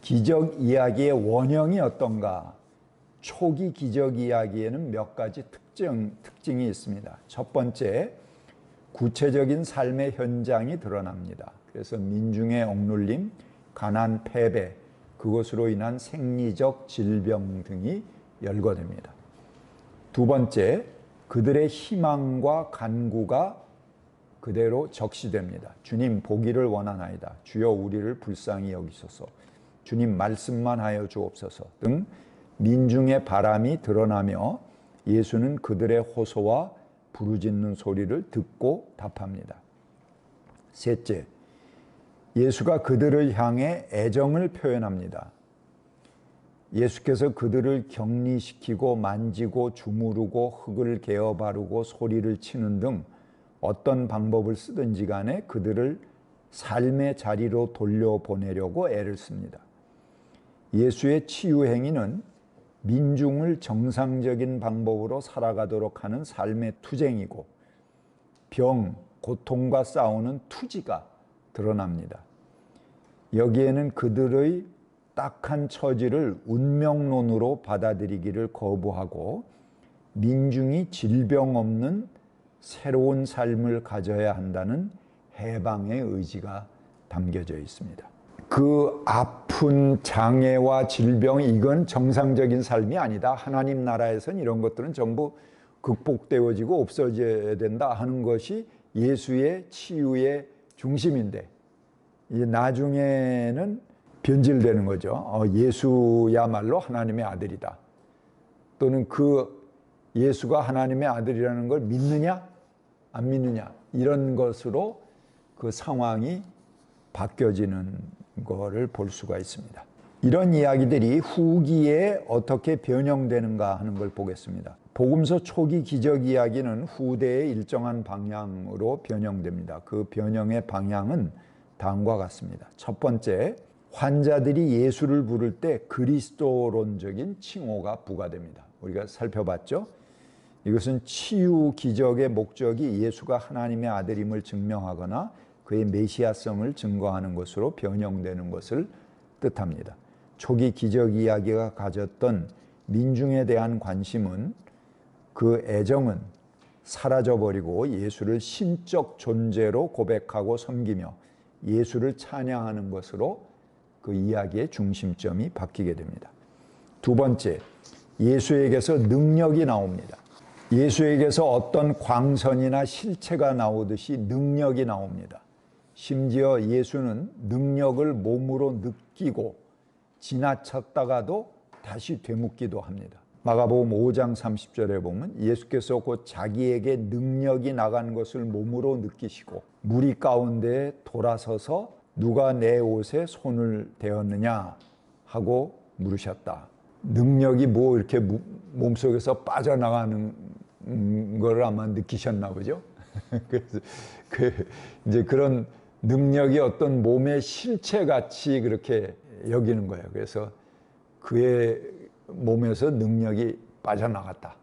기적 이야기의 원형이 어떤가? 초기 기적 이야기에는 몇 가지 특징이 있습니다. 첫 번째, 구체적인 삶의 현장이 드러납니다. 그래서 민중의 억눌림, 가난, 패배, 그것으로 인한 생리적 질병 등이 열거됩니다. 두 번째, 그들의 희망과 간구가 그대로 적시됩니다. 주님 보기를 원하나이다. 주여 우리를 불쌍히 여기소서. 주님 말씀만 하여 주옵소서 등 민중의 바람이 드러나며 예수는 그들의 호소와 부르짖는 소리를 듣고 답합니다. 셋째, 예수가 그들을 향해 애정을 표현합니다. 예수께서 그들을 격리시키고 만지고 주무르고 흙을 개어 바르고 소리를 치는 등 어떤 방법을 쓰든지 간에 그들을 삶의 자리로 돌려보내려고 애를 씁니다. 예수의 치유 행위는 민중을 정상적인 방법으로 살아가도록 하는 삶의 투쟁이고 병, 고통과 싸우는 투지가 드러납니다. 여기에는 그들의 딱한 처지를 운명론으로 받아들이기를 거부하고 민중이 질병 없는 새로운 삶을 가져야 한다는 해방의 의지가 담겨져 있습니다. 그 아픈 장애와 질병, 이건 정상적인 삶이 아니다. 하나님 나라에선 이런 것들은 전부 극복되어지고 없어져야 된다 하는 것이 예수의 치유의 중심인데, 나중에는 변질되는 거죠. 예수야말로 하나님의 아들이다. 또는 그 예수가 하나님의 아들이라는 걸 믿느냐 안 믿느냐, 이런 것으로 그 상황이 바뀌어지는 거를 볼 수가 있습니다. 이런 이야기들이 후기에 어떻게 변형되는가 하는 걸 보겠습니다. 복음서 초기 기적 이야기는 후대의 일정한 방향으로 변형됩니다. 그 변형의 방향은 다음과 같습니다. 첫 번째, 환자들이 예수를 부를 때 그리스도론적인 칭호가 부과됩니다. 우리가 살펴봤죠? 이것은 치유 기적의 목적이 예수가 하나님의 아들임을 증명하거나 그의 메시아성을 증거하는 것으로 변형되는 것을 뜻합니다. 초기 기적 이야기가 가졌던 민중에 대한 관심은, 그 애정은 사라져버리고 예수를 신적 존재로 고백하고 섬기며 예수를 찬양하는 것으로 그 이야기의 중심점이 바뀌게 됩니다. 두 번째, 예수에게서 능력이 나옵니다. 예수에게서 어떤 광선이나 실체가 나오듯이 능력이 나옵니다. 심지어 예수는 능력을 몸으로 느끼고 지나쳤다가도 다시 되묻기도 합니다. 마가복음 5장 30절에 보면 예수께서 곧 자기에게 능력이 나간 것을 몸으로 느끼시고 무리 가운데 돌아서서 누가 내 옷에 손을 대었느냐 하고 물으셨다. 능력이 뭐 이렇게 몸속에서 빠져나가는 걸 아마 느끼셨나 보죠. 그래서 이제 그런 능력이 어떤 몸의 실체같이 그렇게 여기는 거예요. 그래서 그의 몸에서 능력이 빠져나갔다.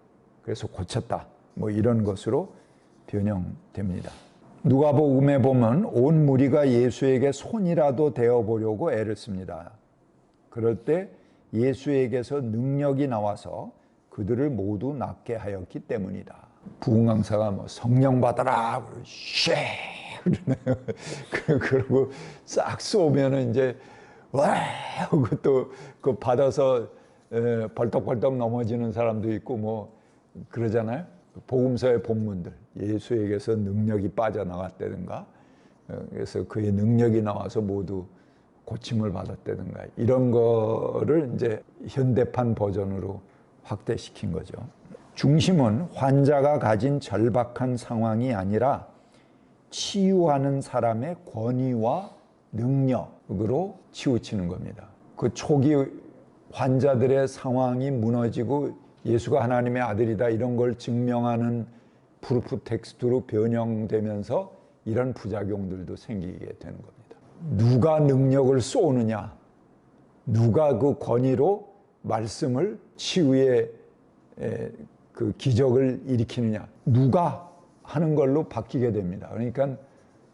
그래서 고쳤다. 뭐 이런 것으로 변형됩니다. 누가복음에 보면 온 무리가 예수에게 손이라도 대어보려고 애를 씁니다. 그럴 때 예수에게서 능력이 나와서 그들을 모두 낫게 하였기 때문이다. 부흥강사가 뭐 성령 받아라 쉐 그러고 싹 쏘면은 이제 와 하고 또 그 받아서 벌떡벌떡 넘어지는 사람도 있고 뭐 그러잖아요. 복음서의 본문들, 예수에게서 능력이 빠져나갔다든가, 그래서 그의 능력이 나와서 모두 고침을 받았다든가, 이런 거를 이제 현대판 버전으로 확대시킨 거죠. 중심은 환자가 가진 절박한 상황이 아니라 치유하는 사람의 권위와 능력으로 치우치는 겁니다. 그 초기 환자들의 상황이 무너지고 예수가 하나님의 아들이다 이런 걸 증명하는 프루프 텍스트로 변형되면서 이런 부작용들도 생기게 되는 겁니다. 누가 능력을 쏘느냐, 누가 그 권위로 말씀을 치유의 그 기적을 일으키느냐, 누가 하는 걸로 바뀌게 됩니다. 그러니까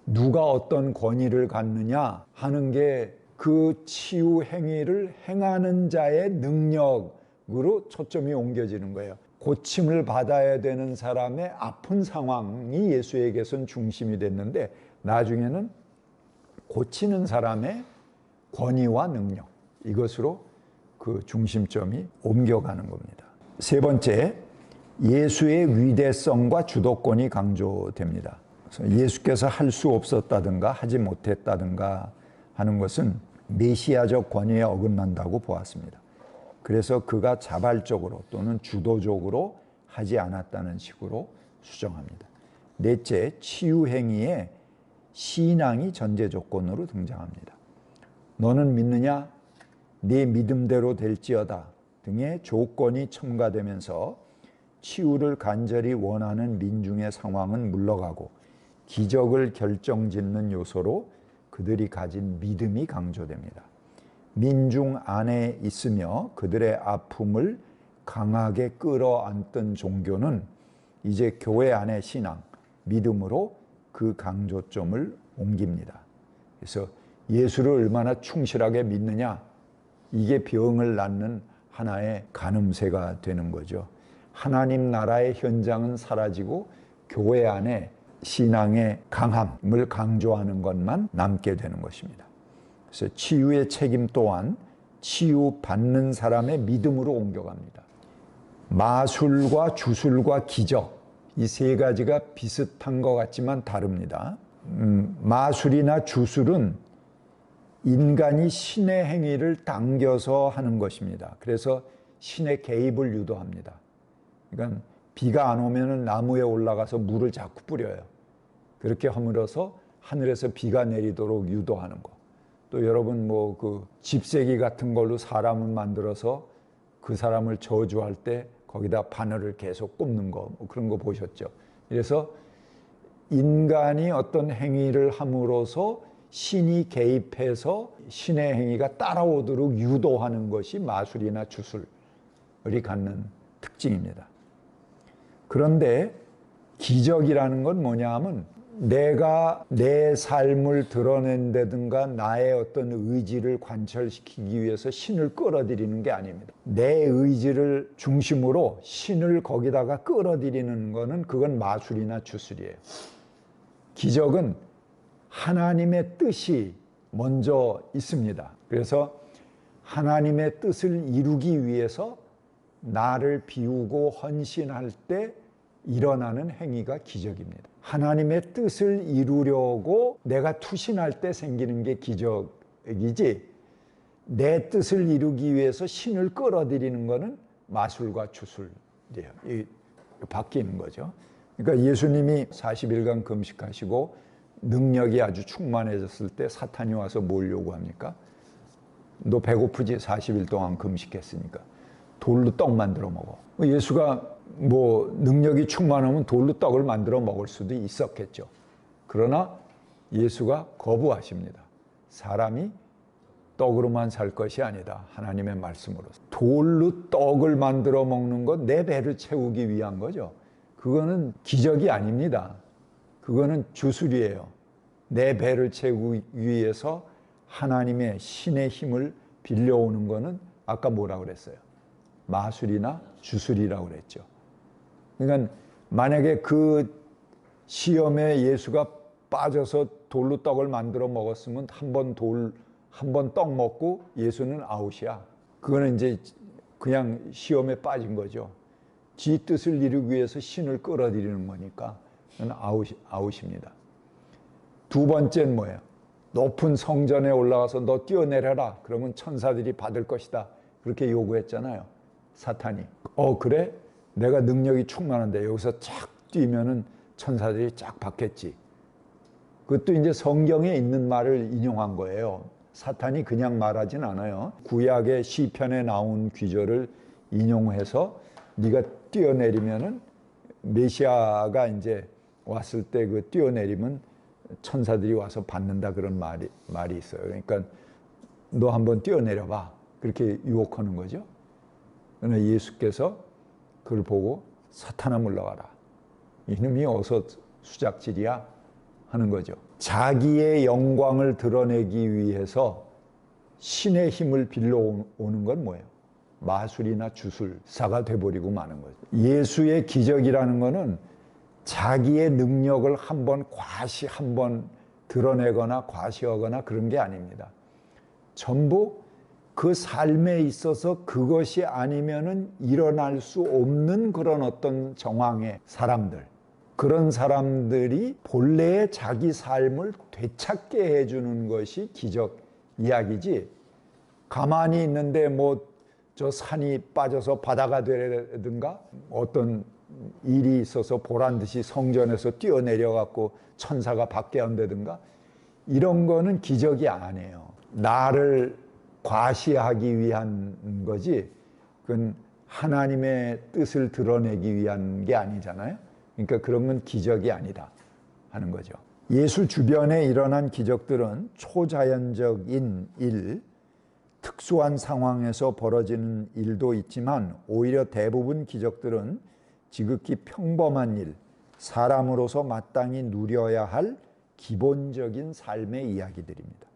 누가 어떤 권위를 갖느냐 하는 게 그 치유 행위를 행하는 자의 능력으로 초점이 옮겨지는 거예요. 고침을 받아야 되는 사람의 아픈 상황이 예수에게선 중심이 됐는데 나중에는 고치는 사람의 권위와 능력, 이것으로 그 중심점이 옮겨가는 겁니다. 세 번째, 예수의 위대성과 주도권이 강조됩니다. 그래서 예수께서 할 수 없었다든가 하지 못했다든가 하는 것은 메시아적 권위에 어긋난다고 보았습니다. 그래서 그가 자발적으로 또는 주도적으로 하지 않았다는 식으로 수정합니다. 넷째, 치유 행위에 신앙이 전제 조건으로 등장합니다. 너는 믿느냐? 네 믿음대로 될지어다 등의 조건이 첨가되면서 치유를 간절히 원하는 민중의 상황은 물러가고 기적을 결정짓는 요소로 그들이 가진 믿음이 강조됩니다. 민중 안에 있으며 그들의 아픔을 강하게 끌어안던 종교는 이제 교회 안의 신앙, 믿음으로 그 강조점을 옮깁니다. 그래서 예수를 얼마나 충실하게 믿느냐, 이게 병을 낫는 하나의 가늠쇠가 되는 거죠. 하나님 나라의 현장은 사라지고 교회 안에 신앙의 강함을 강조하는 것만 남게 되는 것입니다. 그래서 치유의 책임 또한 치유받는 사람의 믿음으로 옮겨갑니다. 마술과 주술과 기적, 이 세 가지가 비슷한 것 같지만 다릅니다. 마술이나 주술은 인간이 신의 행위를 당겨서 하는 것입니다. 그래서 신의 개입을 유도합니다. 그러니까 비가 안 오면 나무에 올라가서 물을 자꾸 뿌려요. 그렇게 함으로써 하늘에서 비가 내리도록 유도하는 거. 또 여러분 뭐 그 집세기 같은 걸로 사람을 만들어서 그 사람을 저주할 때 거기다 바늘을 계속 꼽는 거, 뭐 그런 거 보셨죠. 그래서 인간이 어떤 행위를 함으로써 신이 개입해서 신의 행위가 따라오도록 유도하는 것이 마술이나 주술이 갖는 특징입니다. 그런데 기적이라는 건 뭐냐 하면 내가 내 삶을 드러낸다든가 나의 어떤 의지를 관철시키기 위해서 신을 끌어들이는 게 아닙니다. 내 의지를 중심으로 신을 거기다가 끌어들이는 거는 그건 마술이나 주술이에요. 기적은 하나님의 뜻이 먼저 있습니다. 그래서 하나님의 뜻을 이루기 위해서 나를 비우고 헌신할 때 일어나는 행위가 기적입니다. 하나님의 뜻을 이루려고 내가 투신할 때 생기는 게 기적이지, 내 뜻을 이루기 위해서 신을 끌어들이는 것은 마술과 주술이에요. 바뀌는 거죠. 그러니까 예수님이 40일간 금식하시고 능력이 아주 충만해졌을 때 사탄이 와서 뭘 요구합니까? 너 배고프지? 40일 동안 금식했으니까. 돌로 떡 만들어 먹어. 예수가 뭐 능력이 충만하면 돌로 떡을 만들어 먹을 수도 있었겠죠. 그러나 예수가 거부하십니다. 사람이 떡으로만 살 것이 아니다. 하나님의 말씀으로. 돌로 떡을 만들어 먹는 것, 내 배를 채우기 위한 거죠. 그거는 기적이 아닙니다. 그거는 주술이에요. 내 배를 채우기 위해서 하나님의 신의 힘을 빌려오는 거는 아까 뭐라 그랬어요? 마술이나 주술이라고 그랬죠. 그러니까 만약에 그 시험에 예수가 빠져서 돌로 떡을 만들어 먹었으면 한 번 떡 먹고 예수는 아웃이야. 그거는 이제 그냥 시험에 빠진 거죠. 지 뜻을 이루기 위해서 신을 끌어들이는 거니까 그건 아웃입니다. 두 번째는 뭐예요? 높은 성전에 올라가서 너 뛰어내려라. 그러면 천사들이 받을 것이다. 그렇게 요구했잖아요. 사탄이. 그래? 내가 능력이 충만한데 여기서 쫙 뛰면은 천사들이 쫙 받겠지. 그것도 이제 성경에 있는 말을 인용한 거예요. 사탄이 그냥 말하진 않아요. 구약의 시편에 나온 귀절을 인용해서 네가 뛰어내리면은 메시아가 이제 왔을 때 그 뛰어내리면 천사들이 와서 받는다, 그런 말이 있어요. 그러니까 너 한번 뛰어내려봐. 그렇게 유혹하는 거죠. 그러나 예수께서 그걸 보고 사탄아 물러가라. 이놈이 어서 수작질이야 하는 거죠. 자기의 영광을 드러내기 위해서 신의 힘을 빌려오는 건 뭐예요? 마술이나 주술사가 돼버리고 마는 거죠. 예수의 기적이라는 거는 자기의 능력을 한번 드러내거나 과시하거나 그런 게 아닙니다. 전부 그 삶에 있어서 그것이 아니면은 일어날 수 없는 그런 어떤 정황의 사람들, 그런 사람들이 본래의 자기 삶을 되찾게 해주는 것이 기적 이야기지, 가만히 있는데 뭐 저 산이 빠져서 바다가 되든가 어떤 일이 있어서 보란듯이 성전에서 뛰어내려갖고 천사가 밖에 온다든가 이런 거는 기적이 아니에요. 나를 과시하기 위한 거지 그건 하나님의 뜻을 드러내기 위한 게 아니잖아요. 그러니까 그런 건 기적이 아니다 하는 거죠. 예수 주변에 일어난 기적들은 초자연적인 일, 특수한 상황에서 벌어지는 일도 있지만 오히려 대부분 기적들은 지극히 평범한 일, 사람으로서 마땅히 누려야 할 기본적인 삶의 이야기들입니다.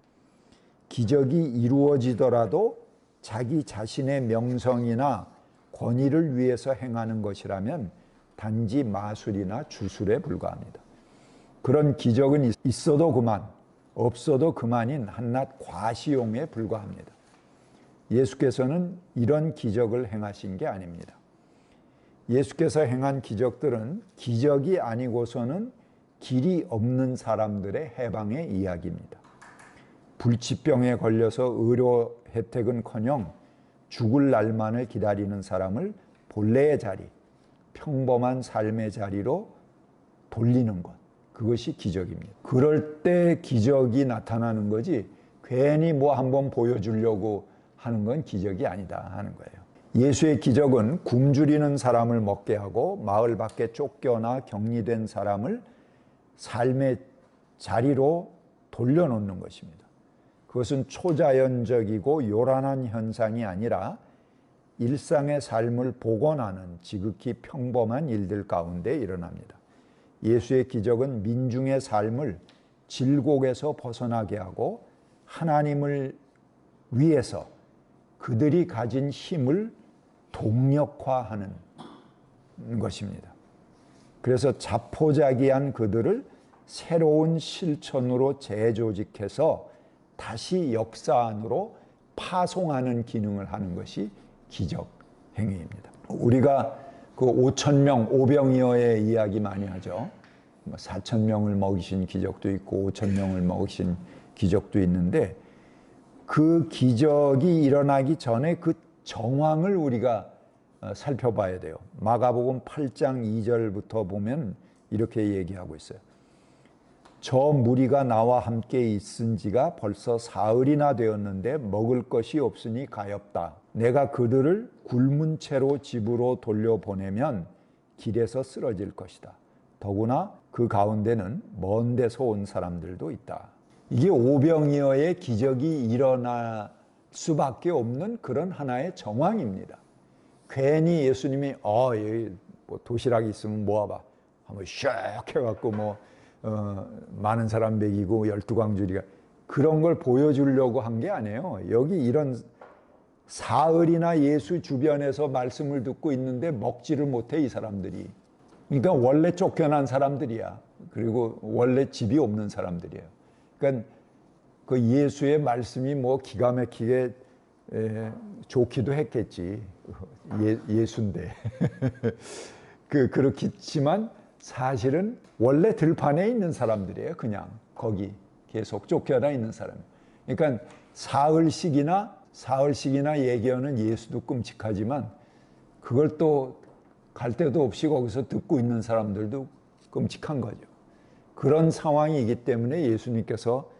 기적이 이루어지더라도 자기 자신의 명성이나 권위를 위해서 행하는 것이라면 단지 마술이나 주술에 불과합니다. 그런 기적은 있어도 그만, 없어도 그만인 한낱 과시용에 불과합니다. 예수께서는 이런 기적을 행하신 게 아닙니다. 예수께서 행한 기적들은 기적이 아니고서는 길이 없는 사람들의 해방의 이야기입니다. 불치병에 걸려서 의료 혜택은커녕 죽을 날만을 기다리는 사람을 본래의 자리, 평범한 삶의 자리로 돌리는 것, 그것이 기적입니다. 그럴 때 기적이 나타나는 거지 괜히 뭐 한번 보여주려고 하는 건 기적이 아니다 하는 거예요. 예수의 기적은 굶주리는 사람을 먹게 하고 마을 밖에 쫓겨나 격리된 사람을 삶의 자리로 돌려놓는 것입니다. 그것은 초자연적이고 요란한 현상이 아니라 일상의 삶을 복원하는 지극히 평범한 일들 가운데 일어납니다. 예수의 기적은 민중의 삶을 질곡에서 벗어나게 하고 하나님을 위해서 그들이 가진 힘을 동력화하는 것입니다. 그래서 자포자기한 그들을 새로운 실천으로 재조직해서 다시 역사 안으로 파송하는 기능을 하는 것이 기적 행위입니다. 우리가 그 5,000명 오병이어의 이야기 많이 하죠. 4,000명을 먹이신 기적도 있고 5,000명을 먹이신 기적도 있는데 그 기적이 일어나기 전에 그 정황을 우리가 살펴봐야 돼요. 마가복음 8장 2절부터 보면 이렇게 얘기하고 있어요. 저 무리가 나와 함께 있은 지가 벌써 사흘이나 되었는데 먹을 것이 없으니 가엾다. 내가 그들을 굶은 채로 집으로 돌려보내면 길에서 쓰러질 것이다. 더구나 그 가운데는 먼 데서 온 사람들도 있다. 이게 오병이어의 기적이 일어날 수밖에 없는 그런 하나의 정황입니다. 괜히 예수님이 여기 뭐 도시락 있으면 모아봐 한번 샥 해갖고 많은 사람 먹이고 12광주리가 그런 걸 보여주려고 한 게 아니에요. 여기 이런 사흘이나 예수 주변에서 말씀을 듣고 있는데 먹지를 못해 이 사람들이. 그러니까 원래 쫓겨난 사람들이야. 그리고 원래 집이 없는 사람들이에요. 그러니까 그 예수의 말씀이 뭐 기가 막히게 좋기도 했겠지. 예수인데. 그렇겠지만 사실은 원래 들판에 있는 사람들이에요. 그냥 거기 계속 쫓겨나 있는 사람. 그러니까 사흘씩이나 얘기하는 예수도 끔찍하지만 그걸 또 갈 데도 없이 거기서 듣고 있는 사람들도 끔찍한 거죠. 그런 상황이기 때문에 예수님께서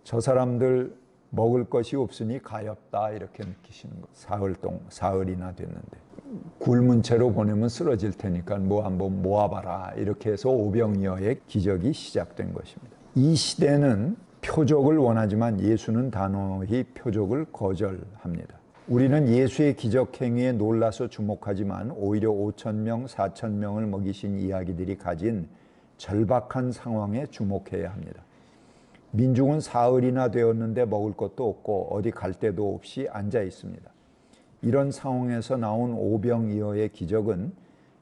저 사람들 먹을 것이 없으니 가엾다 이렇게 느끼시는 거예요. 사흘이나 됐는데 굶은 채로 보내면 쓰러질 테니까 뭐 한번 모아봐라 이렇게 해서 오병이어의 기적이 시작된 것입니다. 이 시대는 표적을 원하지만 예수는 단호히 표적을 거절합니다. 우리는 예수의 기적 행위에 놀라서 주목하지만 오히려 5,000명, 4,000명을 먹이신 이야기들이 가진 절박한 상황에 주목해야 합니다. 민중은 사흘이나 되었는데 먹을 것도 없고 어디 갈 데도 없이 앉아 있습니다. 이런 상황에서 나온 오병이어의 기적은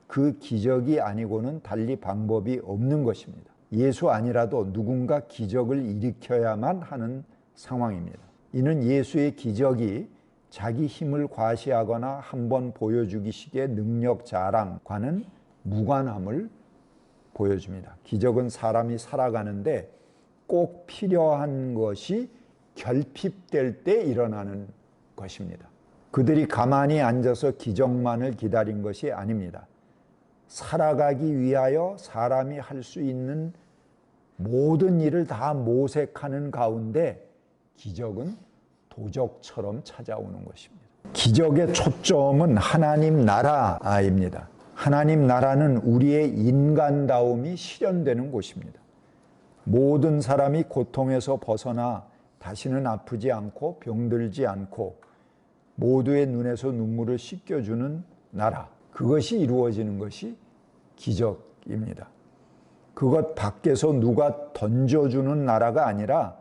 그 기적이 아니고는 달리 방법이 없는 것입니다. 예수 아니라도 누군가 기적을 일으켜야만 하는 상황입니다. 이는 예수의 기적이 자기 힘을 과시하거나 한번 보여주기식의 능력 자랑과는 무관함을 보여줍니다. 기적은 사람이 살아가는데 꼭 필요한 것이 결핍될 때 일어나는 것입니다. 그들이 가만히 앉아서 기적만을 기다린 것이 아닙니다. 살아가기 위하여 사람이 할 수 있는 모든 일을 다 모색하는 가운데 기적은 도적처럼 찾아오는 것입니다. 기적의 초점은 하나님 나라입니다. 하나님 나라는 우리의 인간다움이 실현되는 곳입니다. 모든 사람이 고통에서 벗어나 다시는 아프지 않고 병들지 않고 모두의 눈에서 눈물을 씻겨주는 나라, 그것이 이루어지는 것이 기적입니다. 그것 밖에서 누가 던져주는 나라가 아니라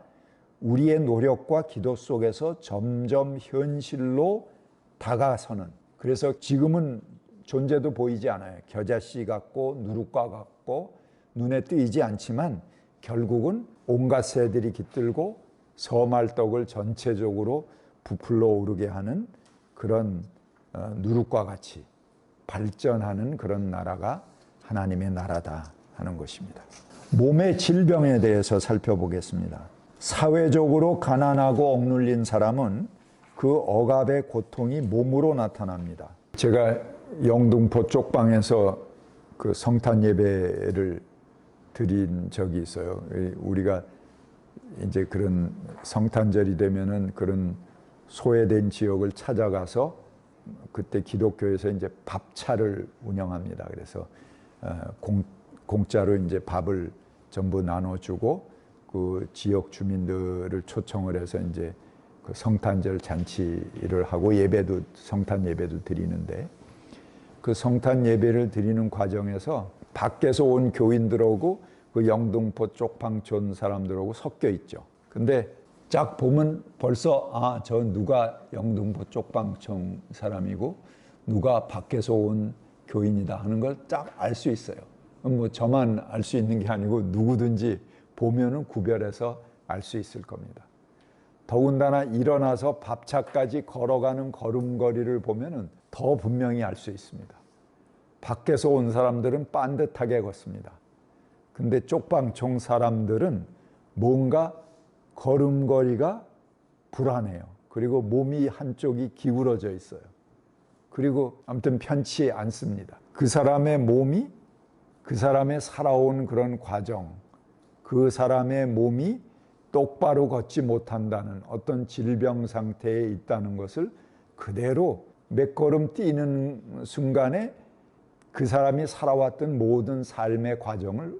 우리의 노력과 기도 속에서 점점 현실로 다가서는, 그래서 지금은 존재도 보이지 않아요. 겨자씨 같고 누룩과 같고 눈에 띄지 않지만 결국은 온갖 새들이 깃들고 서말떡을 전체적으로 부풀러 오르게 하는 그런 누룩과 같이 발전하는 그런 나라가 하나님의 나라다 하는 것입니다. 몸의 질병에 대해서 살펴보겠습니다. 사회적으로 가난하고 억눌린 사람은 그 억압의 고통이 몸으로 나타납니다. 제가 영등포 쪽방에서 그 성탄 예배를 드린 적이 있어요. 우리가 이제 그런 성탄절이 되면은 그런 소외된 지역을 찾아가서 그때 기독교에서 이제 밥차를 운영합니다. 그래서 공짜로 이제 밥을 전부 나눠주고 그 지역 주민들을 초청을 해서 이제 그 성탄절 잔치를 하고 예배도 성탄 예배도 드리는데, 그 성탄 예배를 드리는 과정에서 밖에서 온 교인들하고 그 영등포 쪽방촌 사람들하고 섞여 있죠. 근데 쫙 보면 벌써 저 누가 영등포 쪽방촌 사람이고 누가 밖에서 온 교인이다 하는 걸 쫙 알 수 있어요. 뭐 저만 알 수 있는 게 아니고 누구든지 보면은 구별해서 알 수 있을 겁니다. 더군다나 일어나서 밥차까지 걸어가는 걸음걸이를 보면은 더 분명히 알 수 있습니다. 밖에서 온 사람들은 빤듯하게 걷습니다. 근데 쪽방촌 사람들은 뭔가 걸음걸이가 불안해요. 그리고 몸이 한쪽이 기울어져 있어요. 그리고 아무튼 편치 않습니다. 그 사람의 몸이, 그 사람의 살아온 그런 과정, 그 사람의 몸이 똑바로 걷지 못한다는 어떤 질병 상태에 있다는 것을 그대로 몇 걸음 뛰는 순간에 그 사람이 살아왔던 모든 삶의 과정을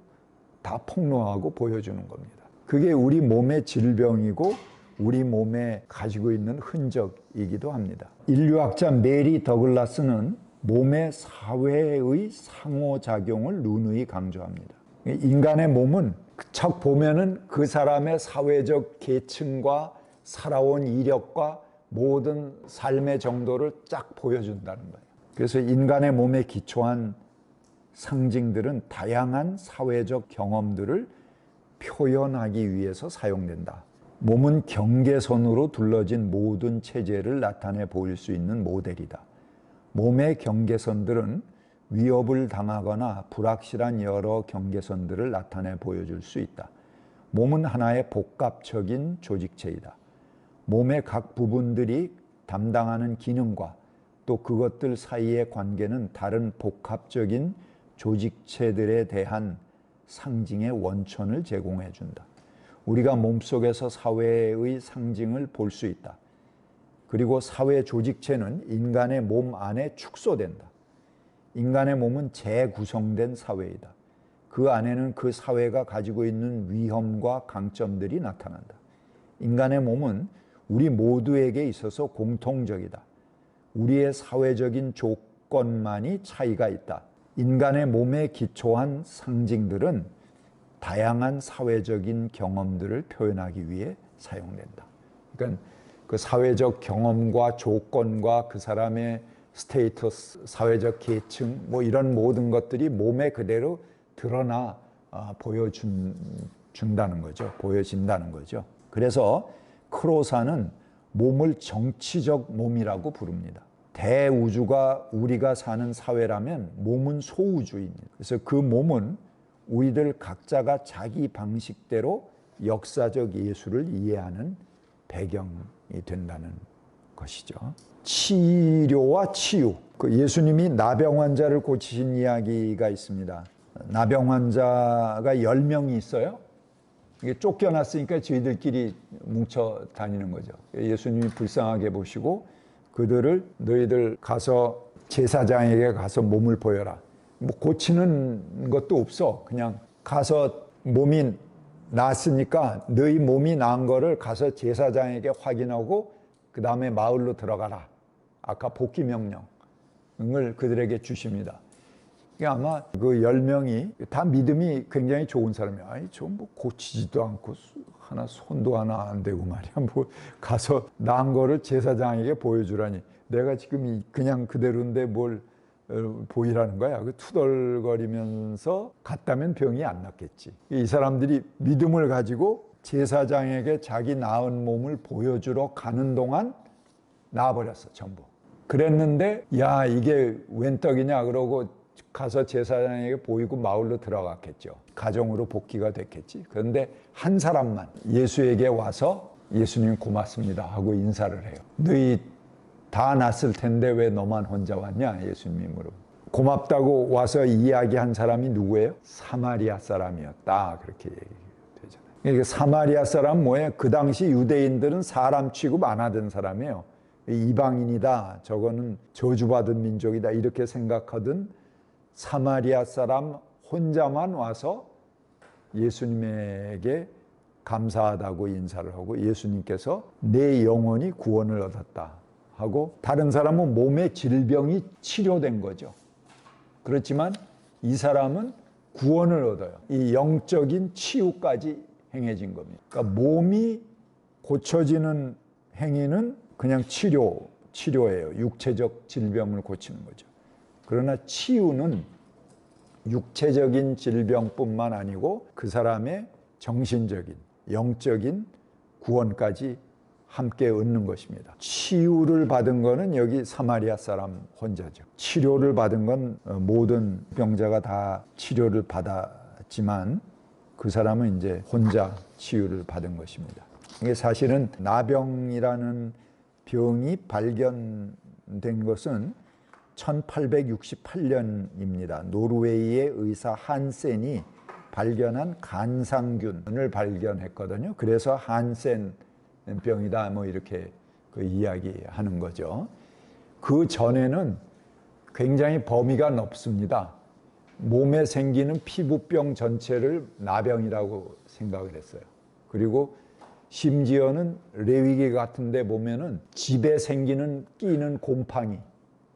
다 폭로하고 보여주는 겁니다. 그게 우리 몸의 질병이고 우리 몸에 가지고 있는 흔적이기도 합니다. 인류학자 메리 더글라스는 몸의 사회의 상호작용을 누누이 강조합니다. 인간의 몸은 척 보면은 그 사람의 사회적 계층과 살아온 이력과 모든 삶의 정도를 쫙 보여준다는 거예요. 그래서 인간의 몸에 기초한 상징들은 다양한 사회적 경험들을 표현하기 위해서 사용된다. 몸은 경계선으로 둘러진 모든 체제를 나타내 보일 수 있는 모델이다. 몸의 경계선들은 위협을 당하거나 불확실한 여러 경계선들을 나타내 보여줄 수 있다. 몸은 하나의 복합적인 조직체이다. 몸의 각 부분들이 담당하는 기능과 또 그것들 사이의 관계는 다른 복합적인 조직체들에 대한 상징의 원천을 제공해 준다. 우리가 몸속에서 사회의 상징을 볼 수 있다. 그리고 사회 조직체는 인간의 몸 안에 축소된다. 인간의 몸은 재구성된 사회이다. 그 안에는 그 사회가 가지고 있는 위험과 강점들이 나타난다. 인간의 몸은 우리 모두에게 있어서 공통적이다. 우리의 사회적인 조건만이 차이가 있다. 인간의 몸에 기초한 상징들은 다양한 사회적인 경험들을 표현하기 위해 사용된다. 그러니까 그 사회적 경험과 조건과 그 사람의 스테이터스, 사회적 계층, 뭐 이런 모든 것들이 몸에 그대로 드러나 보여준다는 거죠. 보여진다는 거죠. 그래서 크로사는 몸을 정치적 몸이라고 부릅니다. 대우주가 우리가 사는 사회라면 몸은 소우주입니다. 그래서 그 몸은 우리들 각자가 자기 방식대로 역사적 예수를 이해하는 배경이 된다는 것이죠. 치료와 치유. 그 예수님이 나병 환자를 고치신 이야기가 있습니다. 나병 환자가 10명이 있어요. 이게 쫓겨났으니까 저희들끼리 뭉쳐 다니는 거죠. 예수님이 불쌍하게 보시고 그들을 너희들 가서 제사장에게 가서 몸을 보여라. 뭐 고치는 것도 없어. 그냥 가서 몸이 나았으니까 너희 몸이 나은 거를 가서 제사장에게 확인하고 그 다음에 마을로 들어가라. 아까 복귀 명령을 그들에게 주십니다. 아마 그 10명이 다 믿음이 굉장히 좋은 사람이야. 아니, 저 뭐 고치지도 않고 손도 하나 안 대고 말이야. 뭐 가서 나은 거를 제사장에게 보여주라니. 내가 지금 그냥 그대로인데 뭘 보이라는 거야. 그 투덜거리면서 갔다면 병이 안 낫겠지. 이 사람들이 믿음을 가지고 제사장에게 자기 나은 몸을 보여주러 가는 동안 나아버렸어, 전부. 그랬는데 야, 이게 웬 떡이냐 그러고 가서 제사장에게 보이고 마을로 들어갔겠죠. 가정으로 복귀가 됐겠지. 그런데 한 사람만 예수에게 와서 예수님 고맙습니다 하고 인사를 해요. 너희 다 났을 텐데 왜 너만 혼자 왔냐? 예수님이 물어. 고맙다고 와서 이야기한 사람이 누구예요? 사마리아 사람이었다. 그렇게 얘기되잖아요. 그러니까 사마리아 사람 뭐예요? 그 당시 유대인들은 사람 취급 안 하던 사람이에요. 이방인이다. 저거는 저주받은 민족이다. 이렇게 생각하던 사마리아 사람 혼자만 와서 예수님에게 감사하다고 인사를 하고 예수님께서 내 영혼이 구원을 얻었다 하고 다른 사람은 몸의 질병이 치료된 거죠. 그렇지만 이 사람은 구원을 얻어요. 이 영적인 치유까지 행해진 겁니다. 그러니까 몸이 고쳐지는 행위는 그냥 치료예요. 육체적 질병을 고치는 거죠. 그러나 치유는 육체적인 질병뿐만 아니고 그 사람의 정신적인, 영적인 구원까지 함께 얻는 것입니다. 치유를 받은 거는 여기 사마리아 사람 혼자죠. 치료를 받은 건 모든 병자가 다 치료를 받았지만 그 사람은 이제 혼자 치유를 받은 것입니다. 이게 사실은 나병이라는 병이 발견된 것은 1868년입니다. 노르웨이의 의사 한센이 발견한 간상균을 발견했거든요. 그래서 한센 병이다 뭐 이렇게 그 이야기하는 거죠. 그 전에는 굉장히 범위가 넓습니다. 몸에 생기는 피부병 전체를 나병이라고 생각을 했어요. 그리고 심지어는 레위기 같은 데 보면은 집에 생기는 끼는 곰팡이,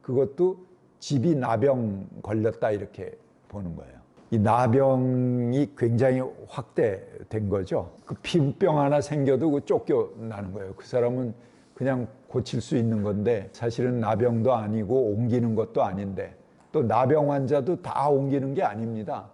그것도 집이 나병 걸렸다 이렇게 보는 거예요. 이 나병이 굉장히 확대된 거죠. 그 피부병 하나 생겨도 그 쫓겨나는 거예요. 그 사람은 그냥 고칠 수 있는 건데 사실은 나병도 아니고 옮기는 것도 아닌데 또 나병 환자도 다 옮기는 게 아닙니다.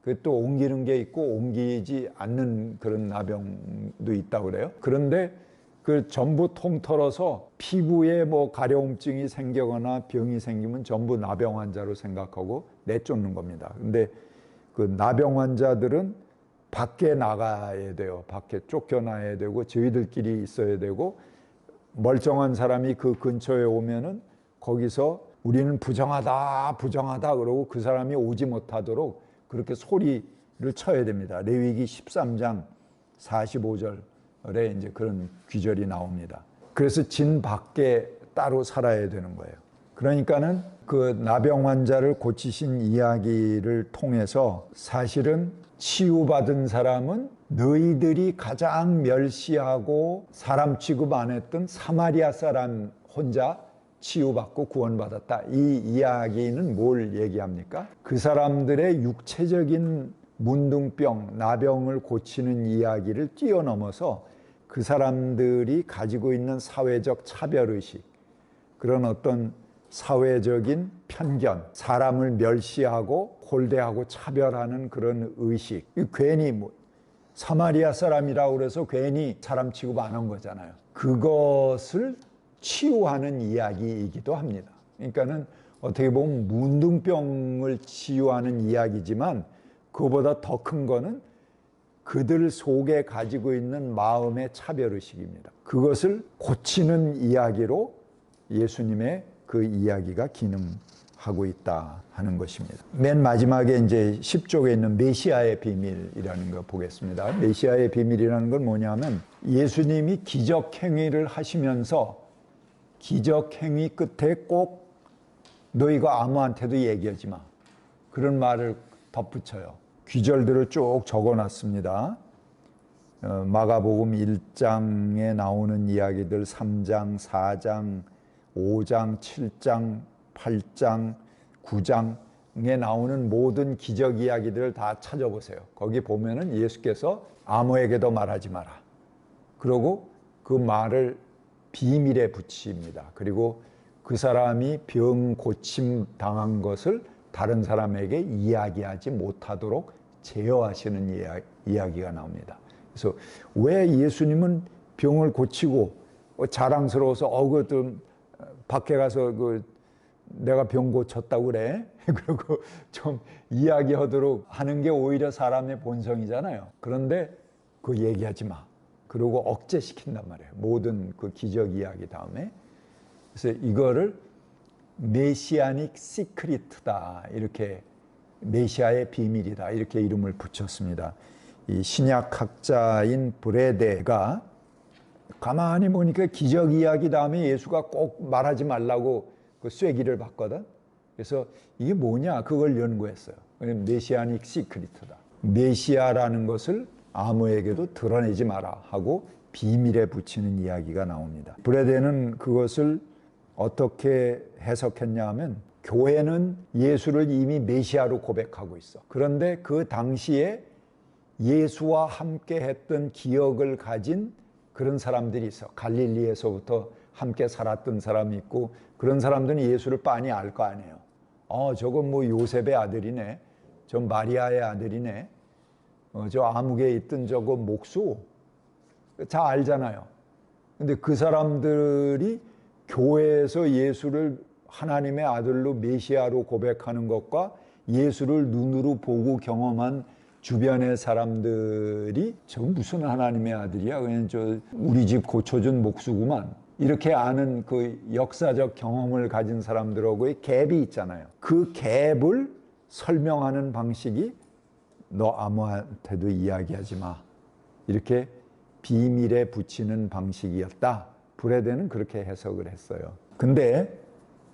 그 또 옮기는 게 있고 옮기지 않는 그런 나병도 있다고 그래요. 그런데 그 전부 통틀어서 피부에 뭐 가려움증이 생기거나 병이 생기면 전부 나병 환자로 생각하고 내쫓는 겁니다. 근데 그 나병 환자들은 밖에 나가야 돼요. 밖에 쫓겨나야 되고 저희들끼리 있어야 되고 멀쩡한 사람이 그 근처에 오면은 거기서 우리는 부정하다 그러고 그 사람이 오지 못하도록 그렇게 소리를 쳐야 됩니다. 레위기 13장 45절에 이제 그런 귀절이 나옵니다. 그래서 진 밖에 따로 살아야 되는 거예요. 그러니까는 그 나병 환자를 고치신 이야기를 통해서 사실은 치유받은 사람은 너희들이 가장 멸시하고 사람 취급 안 했던 사마리아 사람 혼자 치유받고 구원받았다. 이 이야기는 뭘 얘기합니까? 그 사람들의 육체적인 문둥병, 나병을 고치는 이야기를 뛰어넘어서 그 사람들이 가지고 있는 사회적 차별의식, 그런 어떤 사회적인 편견, 사람을 멸시하고 홀대하고 차별하는 그런 의식, 괜히 사마리아 사람이라고 그래서 괜히 사람 취급 안 한 거잖아요. 그것을 치유하는 이야기이기도 합니다. 그러니까는 어떻게 보면 문둥병을 치유하는 이야기지만 그보다 더 큰 거는 그들 속에 가지고 있는 마음의 차별의식입니다. 그것을 고치는 이야기로 예수님의 그 이야기가 기능하고 있다 하는 것입니다. 맨 마지막에 이제 10쪽에 있는 메시아의 비밀이라는 거 보겠습니다. 메시아의 비밀이라는 건 뭐냐면 예수님이 기적 행위를 하시면서 기적 행위 끝에 꼭 너희가 아무한테도 얘기하지 마, 그런 말을 덧붙여요. 귀절들을 쭉 적어놨습니다. 마가복음 1장에 나오는 이야기들 3장, 4장, 5장, 7장, 8장, 9장에 나오는 모든 기적 이야기들을 다 찾아보세요. 거기 보면은 예수께서 아무에게도 말하지 마라, 그리고 그 말을 비밀에 붙입니다. 그리고 그 사람이 병 고침 당한 것을 다른 사람에게 이야기하지 못하도록 제어하시는 이야기가 나옵니다. 그래서 왜 예수님은 병을 고치고 자랑스러워서 그 밖에 가서 내가 병 고쳤다고 그래? 그리고 좀 이야기하도록 하는 게 오히려 사람의 본성이잖아요. 그런데 그거 얘기하지 마, 그리고 억제시킨단 말이에요. 모든 그 기적 이야기 다음에. 그래서 이거를 메시아닉 시크릿다, 이렇게, 메시아의 비밀이다, 이렇게 이름을 붙였습니다. 이 신약학자인 브레데가 가만히 보니까 기적 이야기 다음에 예수가 꼭 말하지 말라고 그 쐐기를 봤거든. 그래서 이게 뭐냐, 그걸 연구했어요. 메시아닉 시크릿이다. 메시아라는 것을 아무에게도 드러내지 마라 하고 비밀에 붙이는 이야기가 나옵니다. 브레데는 그것을 어떻게 해석했냐 하면, 교회는 예수를 이미 메시아로 고백하고 있어. 그런데 그 당시에 예수와 함께 했던 기억을 가진 그런 사람들이 있어. 갈릴리에서부터 함께 살았던 사람이 있고, 그런 사람들은 예수를 빤히 알 거 아니에요. 저건 요셉의 아들이네, 저 마리아의 아들이네, 저 아무개에 있던 저거 목수, 다 알잖아요. 근데 그 사람들이 교회에서 예수를 하나님의 아들로 메시아로 고백하는 것과 예수를 눈으로 보고 경험한 주변의 사람들이 저 무슨 하나님의 아들이야, 그냥 저 우리 집 고쳐준 목수구만, 이렇게 아는 그 역사적 경험을 가진 사람들하고의 갭이 있잖아요. 그 갭을 설명하는 방식이 너 아무한테도 이야기하지 마, 이렇게 비밀에 붙이는 방식이었다. 브레데는 그렇게 해석을 했어요. 근데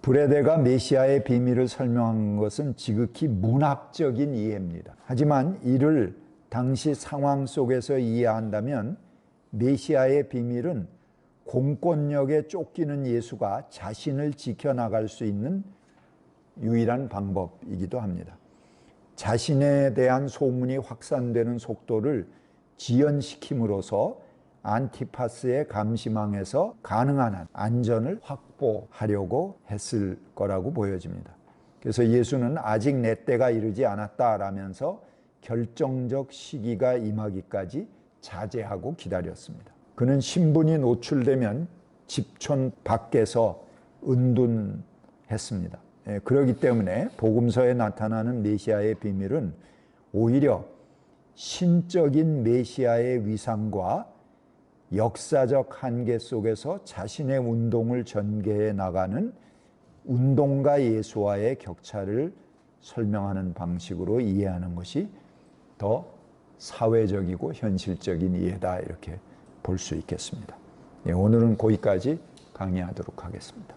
브레데가 메시아의 비밀을 설명한 것은 지극히 문학적인 이해입니다. 하지만 이를 당시 상황 속에서 이해한다면 메시아의 비밀은 공권력에 쫓기는 예수가 자신을 지켜나갈 수 있는 유일한 방법이기도 합니다. 자신에 대한 소문이 확산되는 속도를 지연시킴으로써 안티파스의 감시망에서 가능한 한 안전을 확보하려고 했을 거라고 보여집니다. 그래서 예수는 아직 내 때가 이르지 않았다라면서 결정적 시기가 임하기까지 자제하고 기다렸습니다. 그는 신분이 노출되면 집촌 밖에서 은둔했습니다. 그렇기 때문에 복음서에 나타나는 메시아의 비밀은 오히려 신적인 메시아의 위상과 역사적 한계 속에서 자신의 운동을 전개해 나가는 운동가 예수와의 격차를 설명하는 방식으로 이해하는 것이 더 사회적이고 현실적인 이해다, 이렇게 볼 수 있겠습니다. 오늘은 거기까지 강의하도록 하겠습니다.